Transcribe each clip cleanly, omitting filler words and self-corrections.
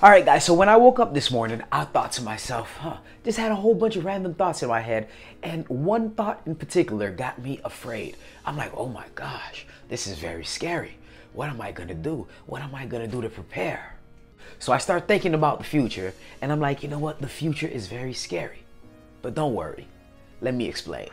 Alright guys, so when I woke up this morning, I thought to myself, just had a whole bunch of random thoughts in my head, and one thought in particular got me afraid. I'm like, oh my gosh, this is very scary. What am I gonna do? What am I gonna do to prepare? So I start thinking about the future, and I'm like, you know what? The future is very scary. But don't worry, let me explain.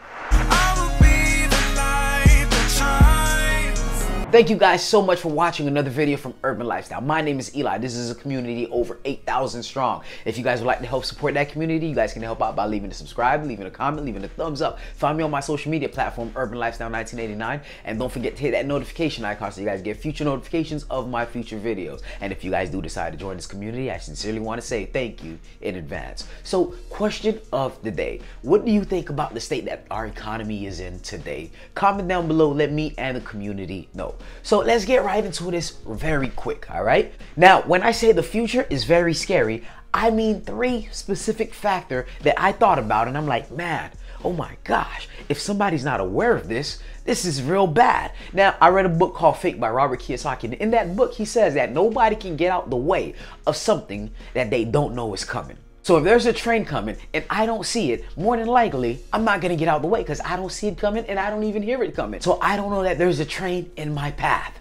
Thank you guys so much for watching another video from Urban Lifestyle. My name is Eli. This is a community over 8,000 strong. If you guys would like to help support that community, you guys can help out by leaving a subscribe, leaving a comment, leaving a thumbs up. Find me on my social media platform, Urban Lifestyle 1989. And don't forget to hit that notification icon so you guys get future notifications of my future videos. And if you guys do decide to join this community, I sincerely want to say thank you in advance. So, question of the day. What do you think about the state that our economy is in today? Comment down below, let me and the community know. So let's get right into this very quick, all right? Now, when I say the future is very scary, I mean 3 specific factors that I thought about, and I'm like, man, oh my gosh, if somebody's not aware of this, this is real bad. Now, I read a book called Fake by Robert Kiyosaki, and in that book, he says that nobody can get out the way of something that they don't know is coming. So if there's a train coming and I don't see it, more than likely, I'm not gonna get out the way because I don't see it coming and I don't even hear it coming. So I don't know that there's a train in my path.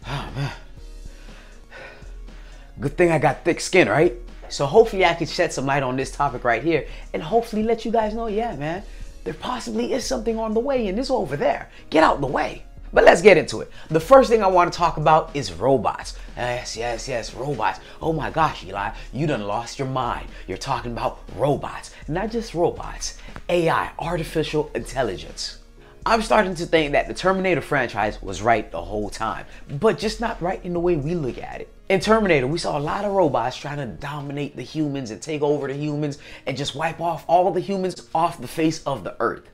Oh man. Good thing I got thick skin, right? So hopefully I can shed some light on this topic right here and hopefully let you guys know, yeah, man, there possibly is something on the way and it's over there. Get out the way. But let's get into it. The first thing I want to talk about is robots. Yes, robots. Oh my gosh, Eli, you done lost your mind. You're talking about robots. Not just robots, AI, artificial intelligence. I'm starting to think that the Terminator franchise was right the whole time, but just not right in the way we look at it. In Terminator, we saw a lot of robots trying to dominate the humans and take over the humans and just wipe off all the humans off the face of the earth.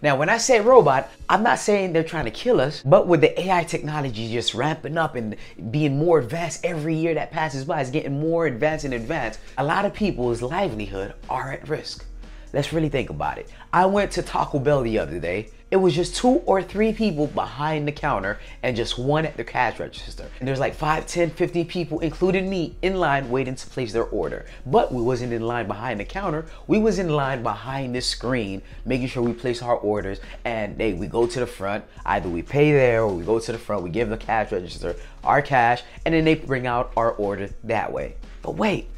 Now, when I say robot, I'm not saying they're trying to kill us, but with the AI technology just ramping up and being more advanced every year that passes by, it's getting more advanced and advanced, a lot of people's livelihood are at risk. Let's really think about it. I went to Taco Bell the other day. It was just 2 or 3 people behind the counter and just 1 at the cash register. And there's like 5, 10, 15 people, including me, in line waiting to place their order. But we wasn't in line behind the counter. We was in line behind this screen, making sure we place our orders. And we go to the front. Either we pay there or we go to the front. We give the cash register our cash, and then they bring out our order that way. But wait.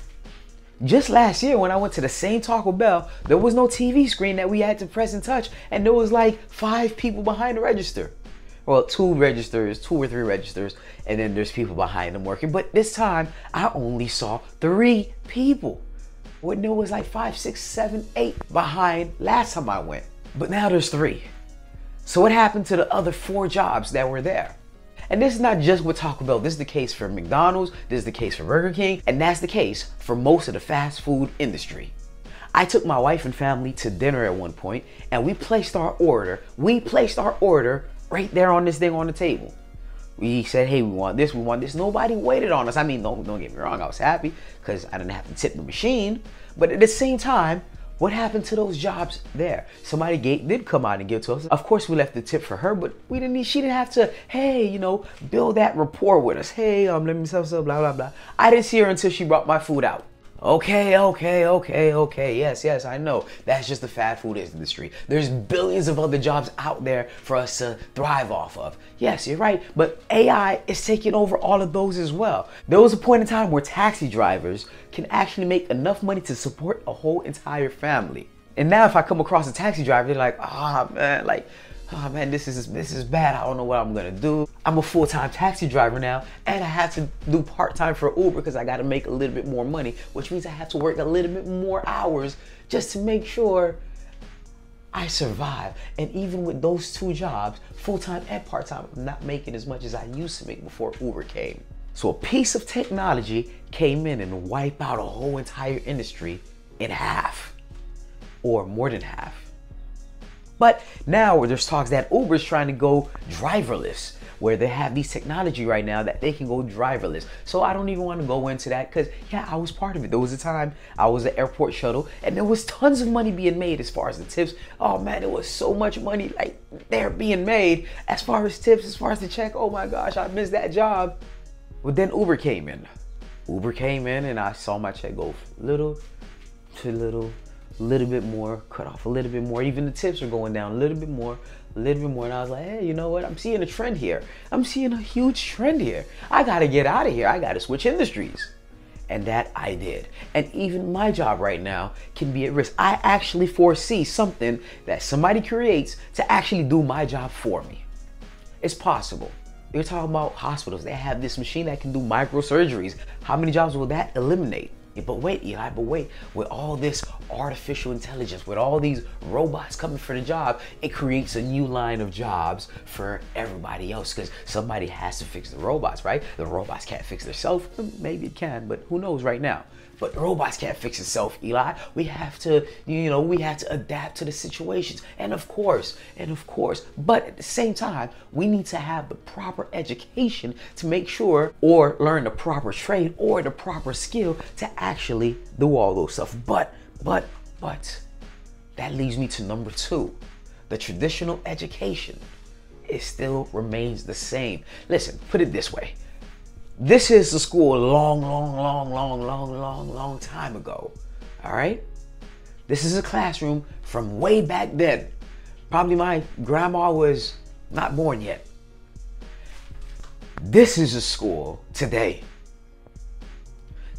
Just last year when I went to the same Taco Bell, there was no TV screen that we had to press and touch, and there was like 5 people behind the register. Well, 2 registers, 2 or 3 registers, and then there's people behind them working. But this time, I only saw 3 people. When there was like 5, 6, 7, 8 behind last time I went. But now there's 3. So what happened to the other 4 jobs that were there? And this is not just with Taco Bell. This is the case for McDonald's, this is the case for Burger King, and that's the case for most of the fast food industry. I took my wife and family to dinner at one point, and we placed our order. We placed our order right there on this thing on the table. We said, hey, we want this, we want this. Nobody waited on us. I mean, don't get me wrong, I was happy because I didn't have to tip the machine. But at the same time, what happened to those jobs there? Somebody did come out and give to us. Of course, we left the tip for her, but she didn't have to, hey, you know, build that rapport with us. Hey, let me blah, blah, blah. I didn't see her until she brought my food out. Okay. Yes, I know. That's just the fast food industry. There's billions of other jobs out there for us to thrive off of. Yes, you're right, but AI is taking over all of those as well. There was a point in time where taxi drivers can actually make enough money to support a whole entire family. And now if I come across a taxi driver, they're like, oh man, this is bad. I don't know what I'm gonna do. I'm a full-time taxi driver now, and I have to do part-time for Uber because I gotta make a little bit more money, which means I have to work a little bit more hours just to make sure I survive. And even with those 2 jobs, full-time and part-time, I'm not making as much as I used to make before Uber came. So a piece of technology came in and wiped out a whole entire industry in half, or more than half. But now there's talks that Uber's trying to go driverless, where they have these technology right now that they can go driverless. So I don't even want to go into that because, yeah, I was part of it. There was a time I was at airport shuttle and there was tons of money being made as far as the tips. Oh man, there was so much money like there being made as far as tips, as far as the check. Oh my gosh, I missed that job. But then Uber came in. Uber came in and I saw my check go little to little, a little bit more, cut off a little bit more. Even the tips are going down a little bit more, a little bit more. And I was like, hey, you know what? I'm seeing a trend here. I'm seeing a huge trend here. I got to get out of here. I got to switch industries. And that I did. And even my job right now can be at risk. I actually foresee something that somebody creates to actually do my job for me. It's possible. You're talking about hospitals. They have this machine that can do microsurgeries. How many jobs will that eliminate? But wait, Eli, but wait. With all this artificial intelligence, with all these robots coming for the job, it creates a new line of jobs for everybody else because somebody has to fix the robots, right? The robots can't fix themselves. Maybe it can, but who knows right now? But robots can't fix itself, Eli. We have to, we have to adapt to the situations. And of course, but at the same time, we need to have the proper education to make sure, or learn the proper trade or the proper skill to actually do all those stuff. But, that leads me to number 2. The traditional education, it still remains the same. Listen, put it this way. This is the school a long time ago, all right? This is a classroom from way back then. Probably my grandma was not born yet. This is a school today.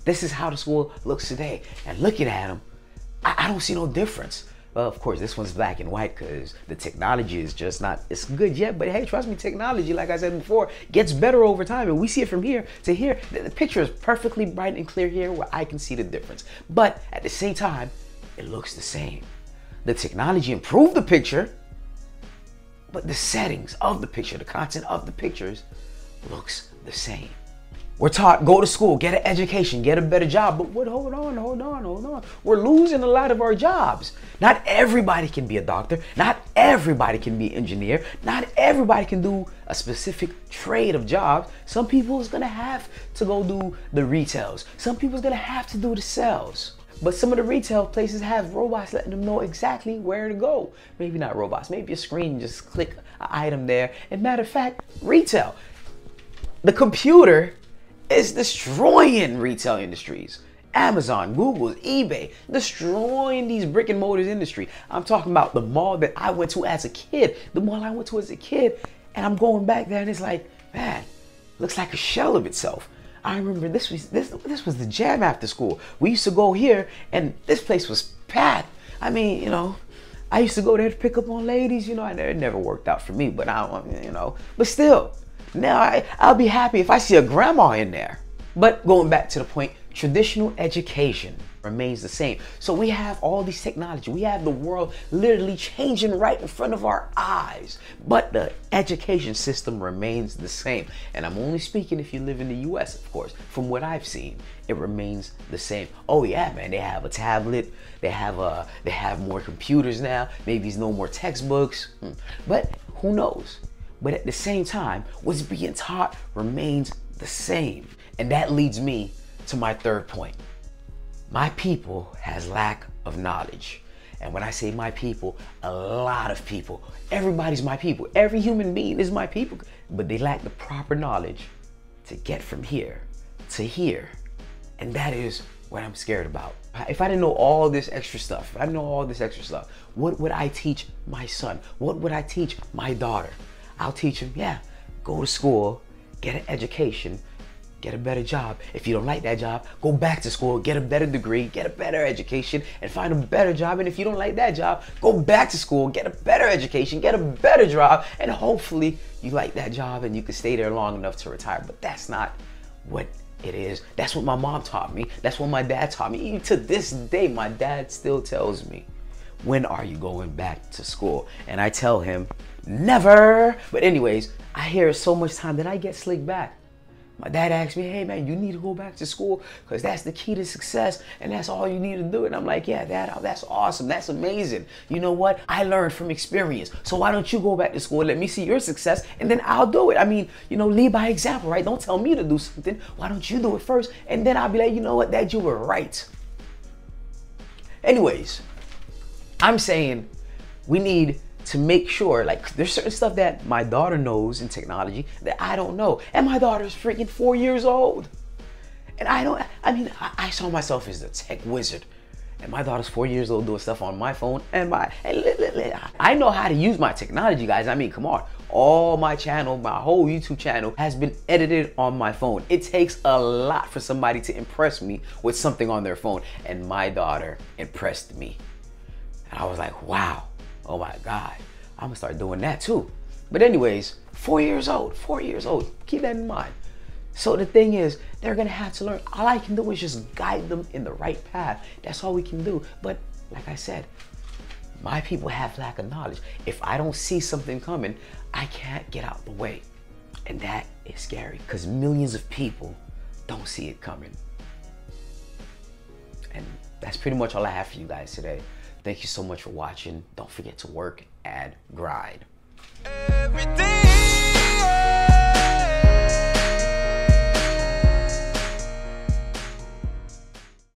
This is how the school looks today. And looking at them, I don't see no difference. Well, of course, this one's black and white because the technology is just not as good yet. But hey, trust me, technology, like I said before, gets better over time. And we see it from here to here. The picture is perfectly bright and clear here where I can see the difference. But at the same time, it looks the same. The technology improved the picture, but the settings of the picture, the content of the pictures looks the same. We're taught, go to school, get an education, get a better job. But what? Hold on. We're losing a lot of our jobs. Not everybody can be a doctor. Not everybody can be an engineer. Not everybody can do a specific trade of jobs. Some people is gonna have to go do the retails. Some people's gonna have to do the sales. But some of the retail places have robots letting them know exactly where to go. Maybe not robots, maybe a screen, just click an item there. And matter of fact, retail. The computer is destroying retail industries. Amazon, Google, eBay, destroying these brick and mortar industry. I'm talking about the mall that I went to as a kid. And I'm going back there and it's like, man, looks like a shell of itself. I remember this was the jam after school. We used to go here and this place was packed. I mean, I used to go there to pick up on ladies, and it never worked out for me, but but still. Now, I'll be happy if I see a grandma in there. But going back to the point, traditional education remains the same. So we have all these technology. We have the world literally changing right in front of our eyes. But the education system remains the same. And I'm only speaking if you live in the US, of course. From what I've seen, it remains the same. Oh yeah, man, they have a tablet. They have more computers now. Maybe there's no more textbooks. But who knows? But at the same time, what's being taught remains the same. And that leads me to my 3rd point. My people has lack of knowledge. And when I say my people, a lot of people, everybody's my people. Every human being is my people, but they lack the proper knowledge to get from here to here. And that is what I'm scared about. If I didn't know all this extra stuff, what would I teach my son? What would I teach my daughter? I'll teach them, go to school, get an education, get a better job. If you don't like that job, go back to school, get a better degree, get a better education, and find a better job. And if you don't like that job, go back to school, get a better education, get a better job, and hopefully you like that job and you can stay there long enough to retire. But that's not what it is. That's what my mom taught me. That's what my dad taught me. Even to this day, my dad still tells me, when are you going back to school? And I tell him, never. But anyways, I hear it so much time that I get slicked back. My dad asked me, hey man, you need to go back to school because that's the key to success and that's all you need to do. And I'm like, yeah, Dad, that's awesome. That's amazing. You know what? I learned from experience. So why don't you go back to school and let me see your success and then I'll do it. I mean, you know, lead by example, right? Don't tell me to do something. Why don't you do it first? And then I'll be like, you know what, Dad, you were right. Anyways, I'm saying we need to make sure, like, there's certain stuff that my daughter knows in technology that I don't know. And my daughter's freaking 4 years old. And I saw myself as the tech wizard. And my daughter's 4 years old doing stuff on my phone. And I know how to use my technology, guys. I mean, come on. All my channel, my whole YouTube channel has been edited on my phone. It takes a lot for somebody to impress me with something on their phone. And my daughter impressed me. And I was like, wow. Oh my God, I'm gonna start doing that too. But anyways, 4 years old, 4 years old. Keep that in mind. So the thing is, they're gonna have to learn. All I can do is just guide them in the right path. That's all we can do. But like I said, my people have lack of knowledge. If I don't see something coming, I can't get out the way. And that is scary because millions of people don't see it coming. And that's pretty much all I have for you guys today. Thank you so much for watching. Don't forget to work and grind.